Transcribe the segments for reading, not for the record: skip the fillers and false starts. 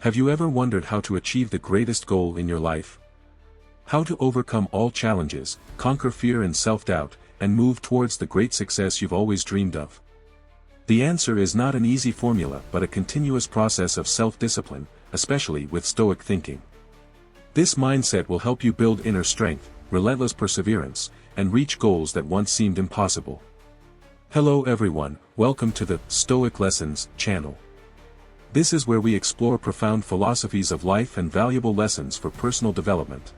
Have you ever wondered how to achieve the greatest goal in your life? How to overcome all challenges, conquer fear and self-doubt, and move towards the great success you've always dreamed of? The answer is not an easy formula but a continuous process of self-discipline, especially with Stoic thinking. This mindset will help you build inner strength, relentless perseverance, and reach goals that once seemed impossible. Hello everyone, welcome to the Stoic Lessons channel. This is where we explore profound philosophies of life and valuable lessons for personal development.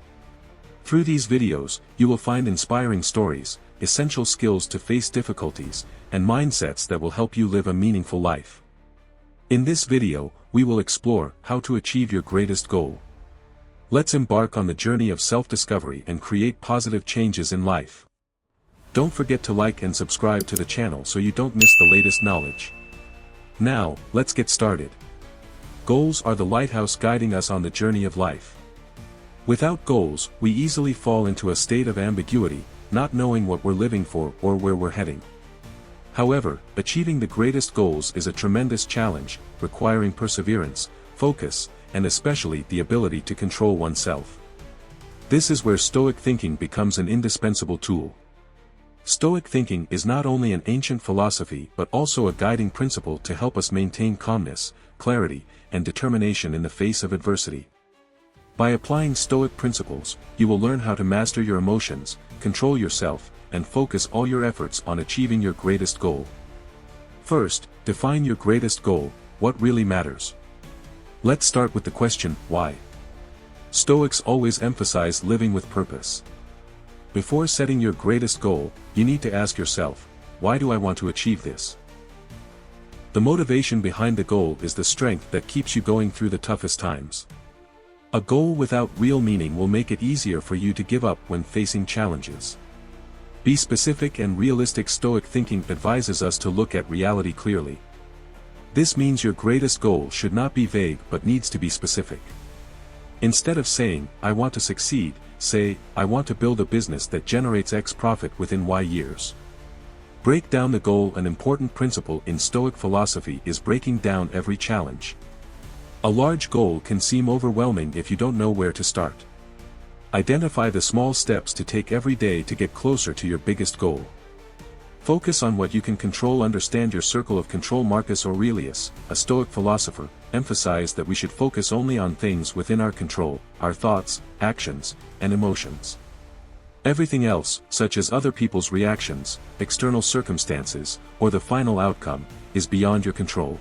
Through these videos, you will find inspiring stories, essential skills to face difficulties, and mindsets that will help you live a meaningful life. In this video, we will explore how to achieve your greatest goal. Let's embark on the journey of self-discovery and create positive changes in life. Don't forget to like and subscribe to the channel so you don't miss the latest knowledge. Now, let's get started. Goals are the lighthouse guiding us on the journey of life. Without goals, we easily fall into a state of ambiguity, not knowing what we're living for or where we're heading. However, achieving the greatest goals is a tremendous challenge, requiring perseverance, focus, and especially the ability to control oneself. This is where Stoic thinking becomes an indispensable tool. Stoic thinking is not only an ancient philosophy but also a guiding principle to help us maintain calmness, clarity, and determination in the face of adversity. By applying Stoic principles, you will learn how to master your emotions, control yourself, and focus all your efforts on achieving your greatest goal. First, define your greatest goal. What really matters? Let's start with the question, why? Stoics always emphasize living with purpose. Before setting your greatest goal, you need to ask yourself, why do I want to achieve this? The motivation behind the goal is the strength that keeps you going through the toughest times. A goal without real meaning will make it easier for you to give up when facing challenges. Be specific and realistic. Stoic thinking advises us to look at reality clearly. This means your greatest goal should not be vague but needs to be specific. Instead of saying, I want to succeed, say, I want to build a business that generates X profit within Y years. Break down the goal. An important principle in Stoic philosophy is breaking down every challenge. A large goal can seem overwhelming if you don't know where to start. Identify the small steps to take every day to get closer to your biggest goal. Focus on what you can control. Understand your circle of control. Marcus Aurelius, a Stoic philosopher, emphasized that we should focus only on things within our control, our thoughts, actions, and emotions. Everything else, such as other people's reactions, external circumstances, or the final outcome, is beyond your control.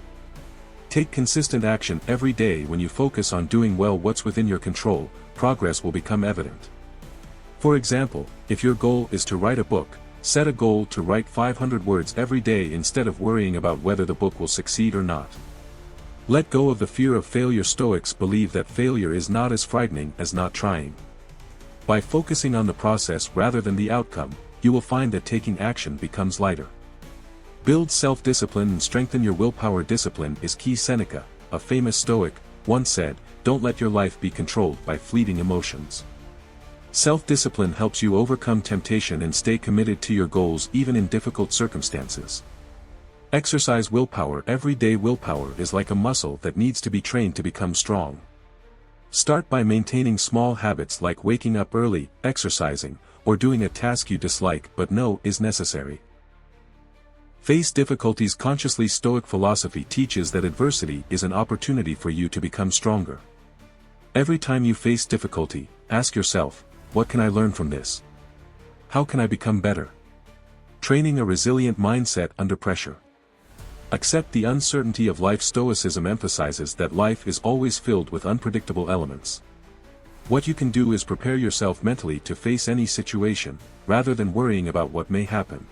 Take consistent action every day. When you focus on doing well what's within your control, progress will become evident. For example, if your goal is to write a book, set a goal to write 500 words every day instead of worrying about whether the book will succeed or not. Let go of the fear of failure. Stoics believe that failure is not as frightening as not trying. By focusing on the process rather than the outcome, you will find that taking action becomes lighter. Build self-discipline and strengthen your willpower. Discipline is key. Seneca, a famous Stoic, once said, "Don't let your life be controlled by fleeting emotions." Self-discipline helps you overcome temptation and stay committed to your goals even in difficult circumstances. Exercise willpower every day. Willpower is like a muscle that needs to be trained to become strong. Start by maintaining small habits like waking up early, exercising, or doing a task you dislike but know is necessary. Face difficulties consciously. Stoic philosophy teaches that adversity is an opportunity for you to become stronger. Every time you face difficulty, ask yourself, what can I learn from this? How can I become better? Training a resilient mindset under pressure. Accept the uncertainty of life. Stoicism emphasizes that life is always filled with unpredictable elements. What you can do is prepare yourself mentally to face any situation, rather than worrying about what may happen.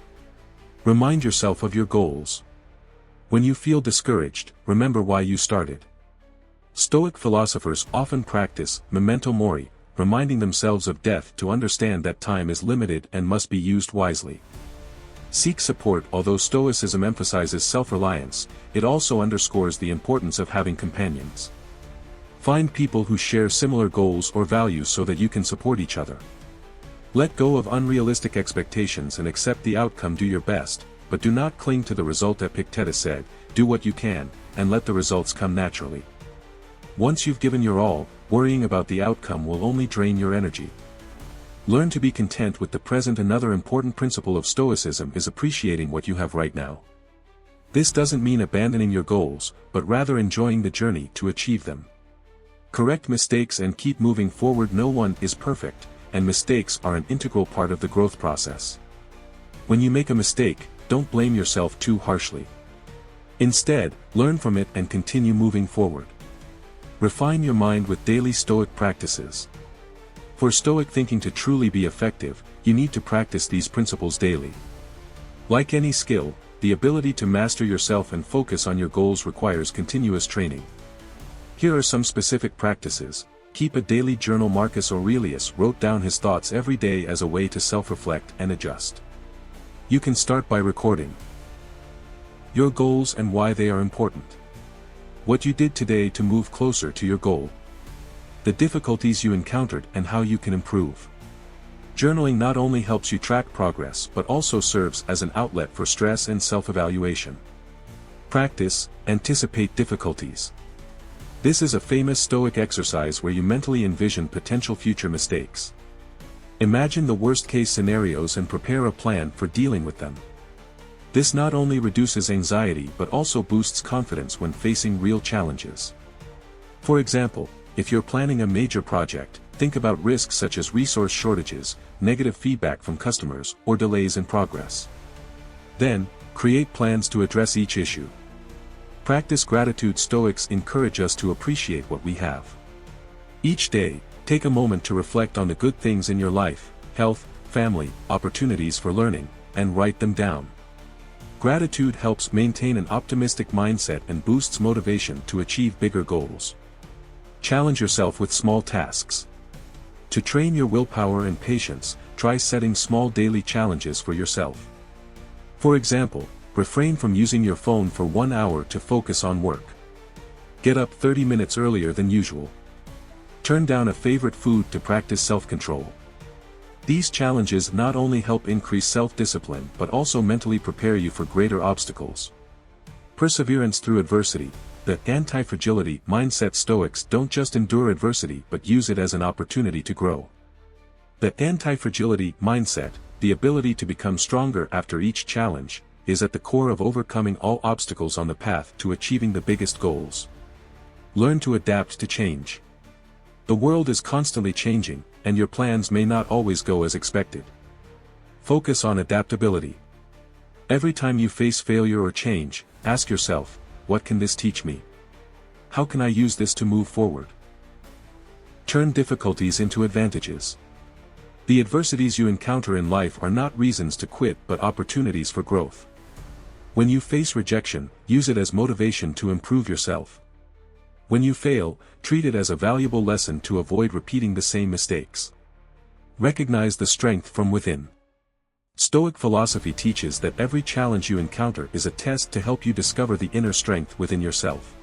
Remind yourself of your goals. When you feel discouraged, remember why you started. Stoic philosophers often practice memento mori, reminding themselves of death to understand that time is limited and must be used wisely. Seek support. Although Stoicism emphasizes self-reliance, it also underscores the importance of having companions. Find people who share similar goals or values so that you can support each other. Let go of unrealistic expectations and accept the outcome. Do your best, but do not cling to the result. Epictetus said, "Do what you can, and let the results come naturally." Once you've given your all, worrying about the outcome will only drain your energy. Learn to be content with the present. Another important principle of Stoicism is appreciating what you have right now. This doesn't mean abandoning your goals, but rather enjoying the journey to achieve them. Correct mistakes and keep moving forward. No one is perfect, and mistakes are an integral part of the growth process. When you make a mistake, don't blame yourself too harshly. Instead, learn from it and continue moving forward. Refine your mind with daily Stoic practices. For Stoic thinking to truly be effective, you need to practice these principles daily. Like any skill, the ability to master yourself and focus on your goals requires continuous training. Here are some specific practices. Keep a daily journal. Marcus Aurelius wrote down his thoughts every day as a way to self-reflect and adjust. You can start by recording your goals and why they are important. What you did today to move closer to your goal. The difficulties you encountered and how you can improve. Journaling not only helps you track progress but also serves as an outlet for stress and self-evaluation. Practice, anticipate difficulties. This is a famous Stoic exercise where you mentally envision potential future mistakes. Imagine the worst-case scenarios and prepare a plan for dealing with them. This not only reduces anxiety but also boosts confidence when facing real challenges. For example, if you're planning a major project, think about risks such as resource shortages, negative feedback from customers, or delays in progress. Then, create plans to address each issue. Practice gratitude. Stoics encourage us to appreciate what we have. Each day, take a moment to reflect on the good things in your life, health, family, opportunities for learning, and write them down. Gratitude helps maintain an optimistic mindset and boosts motivation to achieve bigger goals. Challenge yourself with small tasks. To train your willpower and patience, try setting small daily challenges for yourself. For example, refrain from using your phone for 1 hour to focus on work. Get up 30 minutes earlier than usual. Turn down a favorite food to practice self-control. These challenges not only help increase self-discipline but also mentally prepare you for greater obstacles. Perseverance through adversity. The anti-fragility mindset. Stoics don't just endure adversity but use it as an opportunity to grow. The anti-fragility mindset, the ability to become stronger after each challenge, is at the core of overcoming all obstacles on the path to achieving the biggest goals. Learn to adapt to change. The world is constantly changing, and your plans may not always go as expected. Focus on adaptability. Every time you face failure or change, ask yourself, what can this teach me? How can I use this to move forward? Turn difficulties into advantages. The adversities you encounter in life are not reasons to quit but opportunities for growth. When you face rejection, use it as motivation to improve yourself. When you fail, treat it as a valuable lesson to avoid repeating the same mistakes. Recognize the strength from within. Stoic philosophy teaches that every challenge you encounter is a test to help you discover the inner strength within yourself.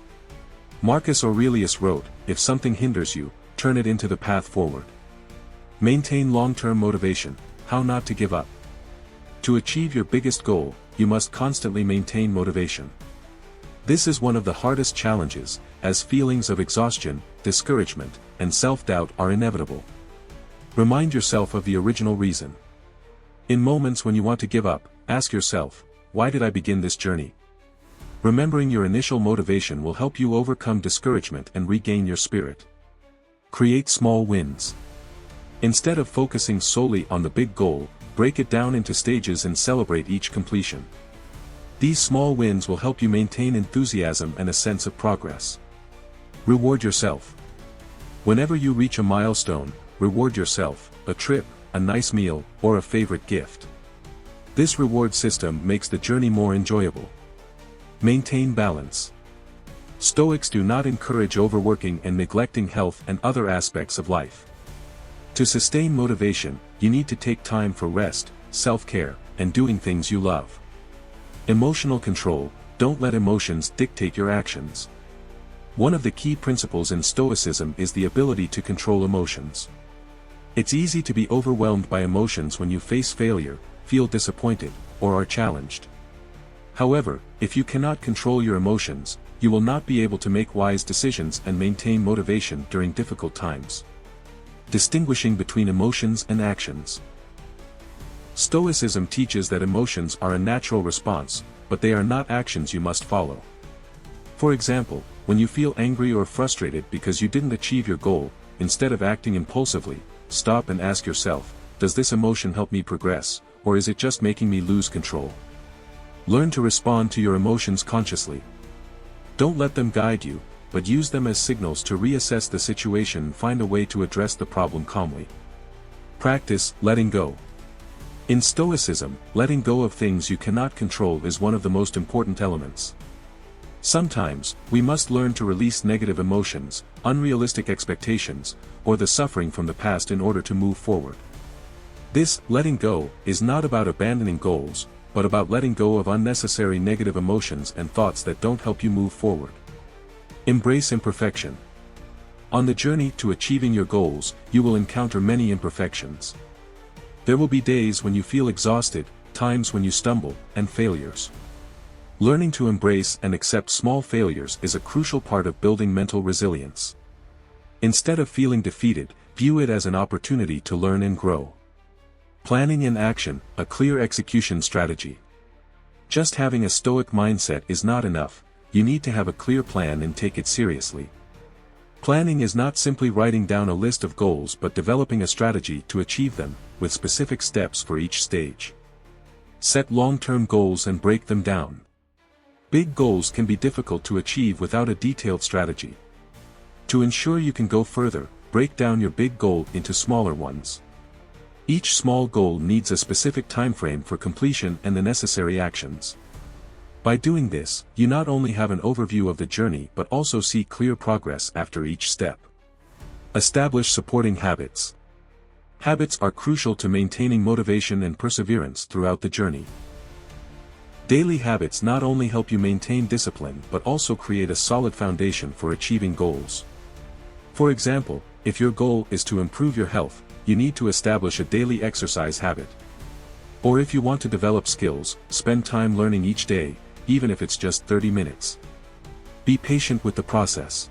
Marcus Aurelius wrote, "If something hinders you, turn it into the path forward." Maintain long-term motivation. How not to give up. To achieve your biggest goal, you must constantly maintain motivation. This is one of the hardest challenges, as feelings of exhaustion, discouragement, and self-doubt are inevitable. Remind yourself of the original reason. In moments when you want to give up, ask yourself, why did I begin this journey? Remembering your initial motivation will help you overcome discouragement and regain your spirit. Create small wins. Instead of focusing solely on the big goal, break it down into stages and celebrate each completion. These small wins will help you maintain enthusiasm and a sense of progress. Reward yourself. Whenever you reach a milestone, reward yourself, a trip, a nice meal, or a favorite gift. This reward system makes the journey more enjoyable. Maintain balance. Stoics do not encourage overworking and neglecting health and other aspects of life. To sustain motivation, you need to take time for rest, self-care, and doing things you love. Emotional control. Don't let emotions dictate your actions. One of the key principles in Stoicism is the ability to control emotions. It's easy to be overwhelmed by emotions when you face failure, feel disappointed, or are challenged. However, if you cannot control your emotions, you will not be able to make wise decisions and maintain motivation during difficult times. Distinguishing between emotions and actions. Stoicism teaches that emotions are a natural response, but they are not actions you must follow. For example, when you feel angry or frustrated because you didn't achieve your goal, instead of acting impulsively, stop and ask yourself, does this emotion help me progress, or is it just making me lose control? Learn to respond to your emotions consciously. Don't let them guide you, but use them as signals to reassess the situation and find a way to address the problem calmly. Practice letting go. In Stoicism, letting go of things you cannot control is one of the most important elements. Sometimes, we must learn to release negative emotions, unrealistic expectations, or the suffering from the past in order to move forward. This letting go is not about abandoning goals, but about letting go of unnecessary negative emotions and thoughts that don't help you move forward. Embrace imperfection. On the journey to achieving your goals, you will encounter many imperfections. There will be days when you feel exhausted, times when you stumble, and failures. Learning to embrace and accept small failures is a crucial part of building mental resilience. Instead of feeling defeated, view it as an opportunity to learn and grow. Planning in action, a clear execution strategy. Just having a stoic mindset is not enough, you need to have a clear plan and take it seriously. Planning is not simply writing down a list of goals but developing a strategy to achieve them, with specific steps for each stage. Set long-term goals and break them down. Big goals can be difficult to achieve without a detailed strategy. To ensure you can go further, break down your big goal into smaller ones. Each small goal needs a specific time frame for completion and the necessary actions. By doing this, you not only have an overview of the journey but also see clear progress after each step. Establish supporting habits. Habits are crucial to maintaining motivation and perseverance throughout the journey. Daily habits not only help you maintain discipline but also create a solid foundation for achieving goals. For example, if your goal is to improve your health, you need to establish a daily exercise habit. Or if you want to develop skills, spend time learning each day, even if it's just 30 minutes. Be patient with the process.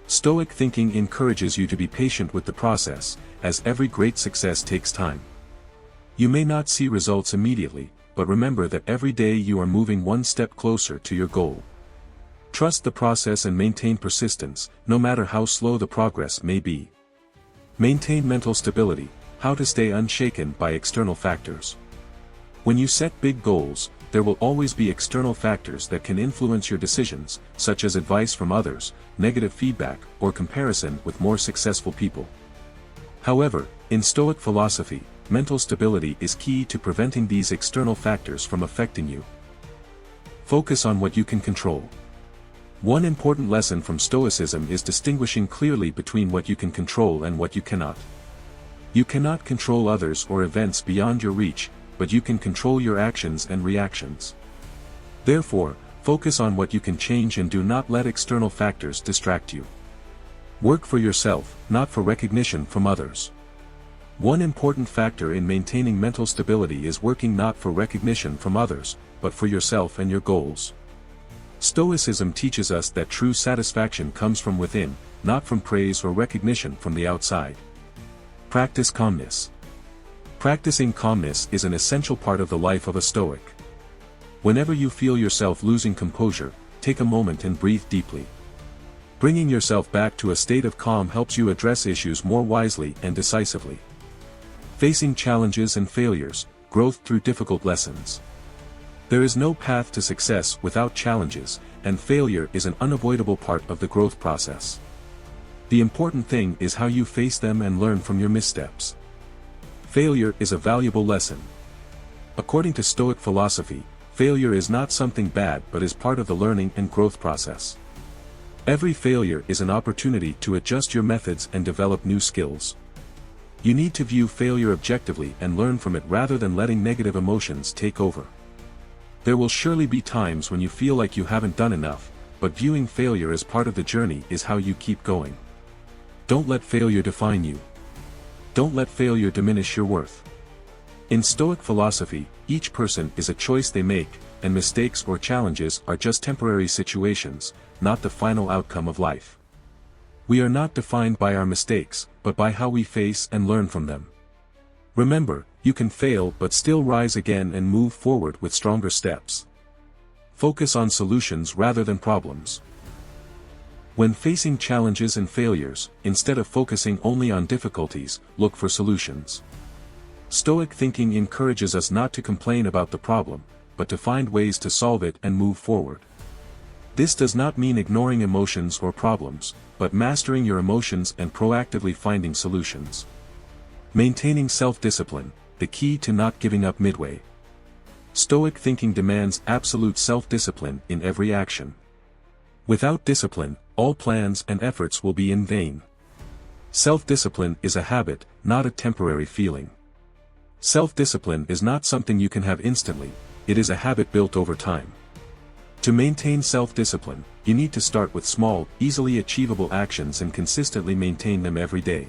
Stoic thinking encourages you to be patient with the process, as every great success takes time. You may not see results immediately, but remember that every day you are moving one step closer to your goal. Trust the process and maintain persistence, no matter how slow the progress may be. Maintain mental stability, how to stay unshaken by external factors. When you set big goals, there will always be external factors that can influence your decisions, such as advice from others, negative feedback, or comparison with more successful people. However, in Stoic philosophy, mental stability is key to preventing these external factors from affecting you. Focus on what you can control. One important lesson from Stoicism is distinguishing clearly between what you can control and what you cannot. You cannot control others or events beyond your reach, but you can control your actions and reactions. Therefore, focus on what you can change and do not let external factors distract you. Work for yourself, not for recognition from others. One important factor in maintaining mental stability is working not for recognition from others, but for yourself and your goals. Stoicism teaches us that true satisfaction comes from within, not from praise or recognition from the outside. Practice calmness. Practicing calmness is an essential part of the life of a Stoic. Whenever you feel yourself losing composure, take a moment and breathe deeply. Bringing yourself back to a state of calm helps you address issues more wisely and decisively. Facing challenges and failures, growth through difficult lessons. There is no path to success without challenges, and failure is an unavoidable part of the growth process. The important thing is how you face them and learn from your missteps. Failure is a valuable lesson. According to Stoic philosophy, failure is not something bad but is part of the learning and growth process. Every failure is an opportunity to adjust your methods and develop new skills. You need to view failure objectively and learn from it rather than letting negative emotions take over. There will surely be times when you feel like you haven't done enough, but viewing failure as part of the journey is how you keep going. Don't let failure define you. Don't let failure diminish your worth. In Stoic philosophy, each person is a choice they make, and mistakes or challenges are just temporary situations, not the final outcome of life. We are not defined by our mistakes, but by how we face and learn from them. Remember, you can fail but still rise again and move forward with stronger steps. Focus on solutions rather than problems. When facing challenges and failures, instead of focusing only on difficulties, look for solutions. Stoic thinking encourages us not to complain about the problem, but to find ways to solve it and move forward. This does not mean ignoring emotions or problems, but mastering your emotions and proactively finding solutions. Maintaining self-discipline, the key to not giving up midway. Stoic thinking demands absolute self-discipline in every action. Without discipline, all plans and efforts will be in vain. Self-discipline is a habit, not a temporary feeling. Self-discipline is not something you can have instantly, it is a habit built over time. To maintain self-discipline, you need to start with small, easily achievable actions and consistently maintain them every day.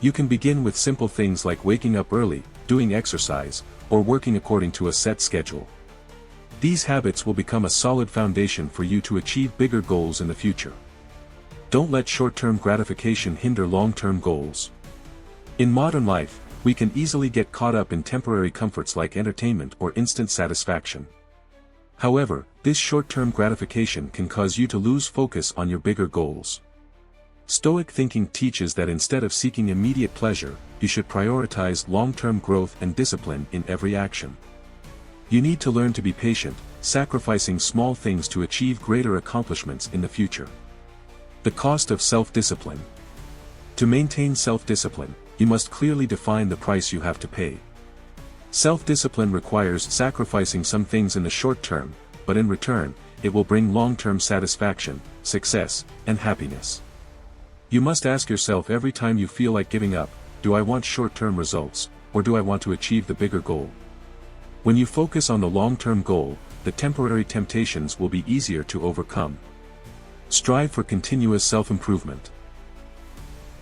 You can begin with simple things like waking up early, doing exercise, or working according to a set schedule. These habits will become a solid foundation for you to achieve bigger goals in the future. Don't let short-term gratification hinder long-term goals. In modern life, we can easily get caught up in temporary comforts like entertainment or instant satisfaction. However, this short-term gratification can cause you to lose focus on your bigger goals. Stoic thinking teaches that instead of seeking immediate pleasure, you should prioritize long-term growth and discipline in every action. You need to learn to be patient, sacrificing small things to achieve greater accomplishments in the future. The cost of self-discipline. To maintain self-discipline, you must clearly define the price you have to pay. Self-discipline requires sacrificing some things in the short term, but in return, it will bring long-term satisfaction, success, and happiness. You must ask yourself every time you feel like giving up, do I want short-term results, or do I want to achieve the bigger goal? When you focus on the long-term goal, the temporary temptations will be easier to overcome. Strive for continuous self-improvement.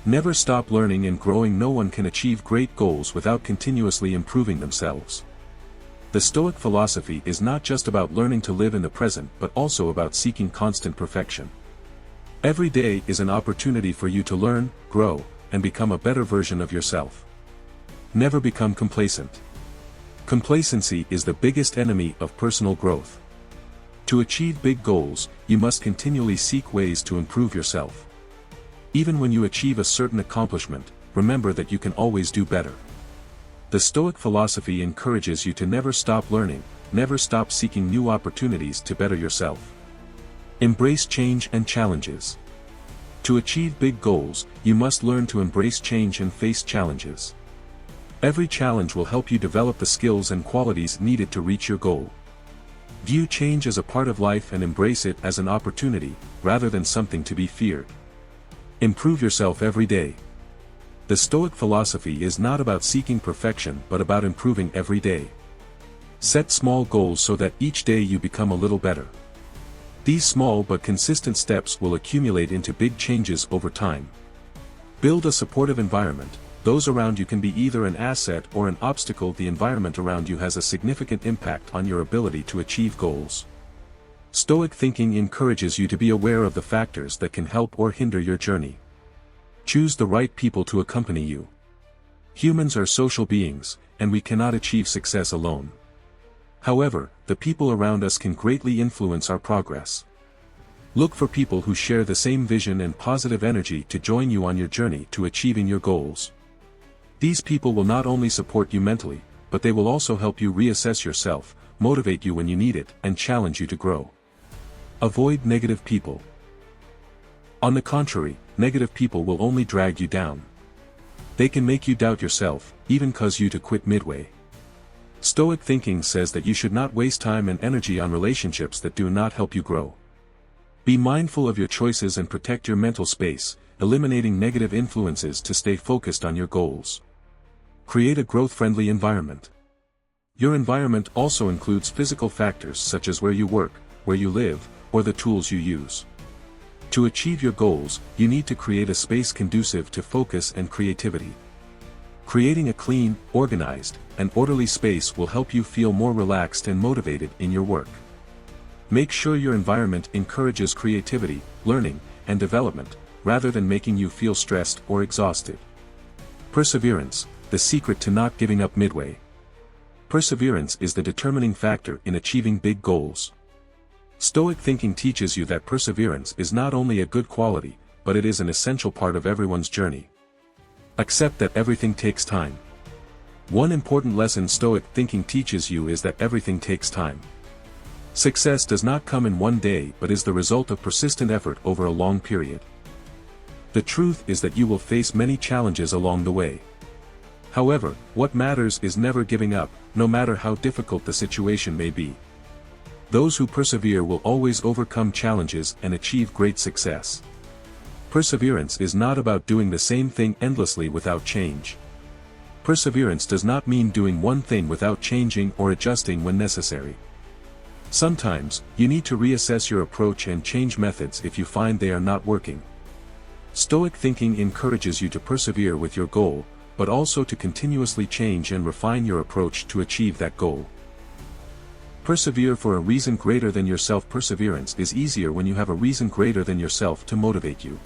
Never stop learning and growing. No one can achieve great goals without continuously improving themselves. The Stoic philosophy is not just about learning to live in the present but also about seeking constant perfection. Every day is an opportunity for you to learn, grow, and become a better version of yourself. Never become complacent. Complacency is the biggest enemy of personal growth. To achieve big goals, you must continually seek ways to improve yourself. Even when you achieve a certain accomplishment, remember that you can always do better. The Stoic philosophy encourages you to never stop learning, never stop seeking new opportunities to better yourself. Embrace change and challenges. To achieve big goals, you must learn to embrace change and face challenges. Every challenge will help you develop the skills and qualities needed to reach your goal. View change as a part of life and embrace it as an opportunity, rather than something to be feared. Improve yourself every day. The Stoic philosophy is not about seeking perfection but about improving every day. Set small goals so that each day you become a little better. These small but consistent steps will accumulate into big changes over time. Build a supportive environment. Those around you can be either an asset or an obstacle. The environment around you has a significant impact on your ability to achieve goals. Stoic thinking encourages you to be aware of the factors that can help or hinder your journey. Choose the right people to accompany you. Humans are social beings, and we cannot achieve success alone. However, the people around us can greatly influence our progress. Look for people who share the same vision and positive energy to join you on your journey to achieving your goals. These people will not only support you mentally, but they will also help you reassess yourself, motivate you when you need it, and challenge you to grow. Avoid negative people. On the contrary, negative people will only drag you down. They can make you doubt yourself, even cause you to quit midway. Stoic thinking says that you should not waste time and energy on relationships that do not help you grow. Be mindful of your choices and protect your mental space, eliminating negative influences to stay focused on your goals. Create a growth-friendly environment. Your environment also includes physical factors such as where you work, where you live, or the tools you use. To achieve your goals, you need to create a space conducive to focus and creativity. Creating a clean, organized, and orderly space will help you feel more relaxed and motivated in your work. Make sure your environment encourages creativity, learning, and development, rather than making you feel stressed or exhausted. Perseverance, the secret to not giving up midway. Perseverance is the determining factor in achieving big goals. Stoic thinking teaches you that perseverance is not only a good quality, but it is an essential part of everyone's journey. Accept that everything takes time. One important lesson Stoic thinking teaches you is that everything takes time. Success does not come in one day but is the result of persistent effort over a long period. The truth is that you will face many challenges along the way. However, what matters is never giving up, no matter how difficult the situation may be. Those who persevere will always overcome challenges and achieve great success. Perseverance is not about doing the same thing endlessly without change. Perseverance does not mean doing one thing without changing or adjusting when necessary. Sometimes, you need to reassess your approach and change methods if you find they are not working. Stoic thinking encourages you to persevere with your goal, but also to continuously change and refine your approach to achieve that goal. Persevere for a reason greater than yourself. Perseverance is easier when you have a reason greater than yourself to motivate you.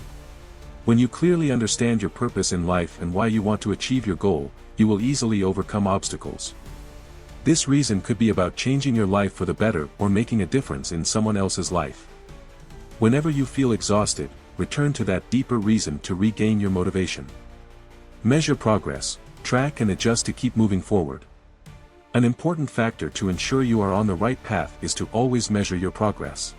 When you clearly understand your purpose in life and why you want to achieve your goal, you will easily overcome obstacles. This reason could be about changing your life for the better or making a difference in someone else's life. Whenever you feel exhausted, return to that deeper reason to regain your motivation. Measure progress, track and adjust to keep moving forward. An important factor to ensure you are on the right path is to always measure your progress.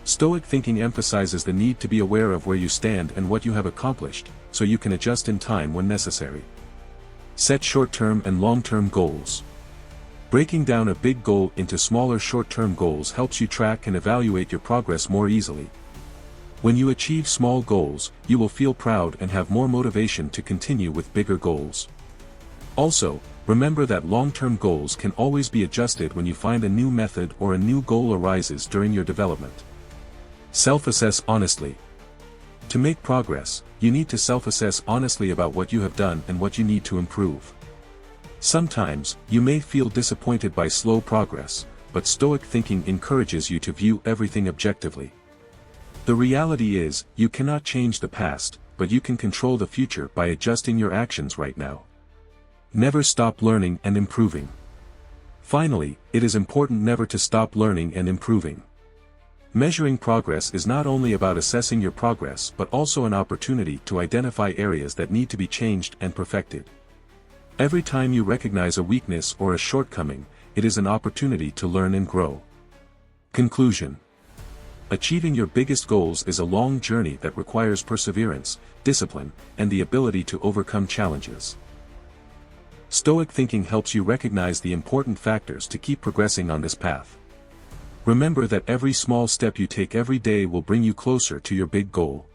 Stoic thinking emphasizes the need to be aware of where you stand and what you have accomplished, so you can adjust in time when necessary. Set short-term and long-term goals. Breaking down a big goal into smaller short-term goals helps you track and evaluate your progress more easily. When you achieve small goals, you will feel proud and have more motivation to continue with bigger goals. Also, remember that long-term goals can always be adjusted when you find a new method or a new goal arises during your development. Self-assess honestly. To make progress, you need to self-assess honestly about what you have done and what you need to improve. Sometimes, you may feel disappointed by slow progress, but Stoic thinking encourages you to view everything objectively. The reality is, you cannot change the past, but you can control the future by adjusting your actions right now. Never stop learning and improving. Finally, it is important never to stop learning and improving. Measuring progress is not only about assessing your progress but also an opportunity to identify areas that need to be changed and perfected. Every time you recognize a weakness or a shortcoming, it is an opportunity to learn and grow. Conclusion. Achieving your biggest goals is a long journey that requires perseverance, discipline, and the ability to overcome challenges. Stoic thinking helps you recognize the important factors to keep progressing on this path. Remember that every small step you take every day will bring you closer to your big goal.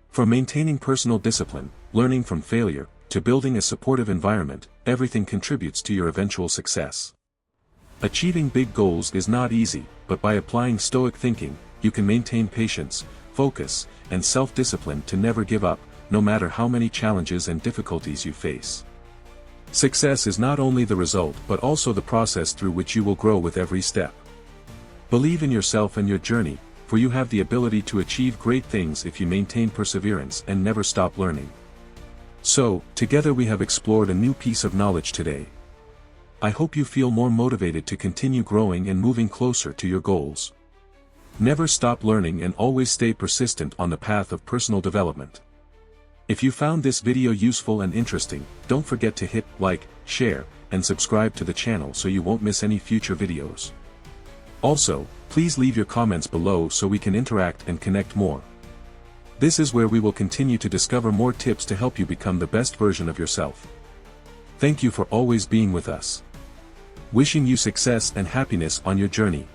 From maintaining personal discipline, learning from failure, to building a supportive environment, everything contributes to your eventual success. Achieving big goals is not easy, but by applying Stoic thinking, you can maintain patience, focus, and self-discipline to never give up, no matter how many challenges and difficulties you face. Success is not only the result but also the process through which you will grow with every step. Believe in yourself and your journey, for you have the ability to achieve great things if you maintain perseverance and never stop learning. So, together we have explored a new piece of knowledge today. I hope you feel more motivated to continue growing and moving closer to your goals. Never stop learning and always stay persistent on the path of personal development. If you found this video useful and interesting, don't forget to hit like, share, and subscribe to the channel so you won't miss any future videos. Also, please leave your comments below so we can interact and connect more. This is where we will continue to discover more tips to help you become the best version of yourself. Thank you for always being with us. Wishing you success and happiness on your journey.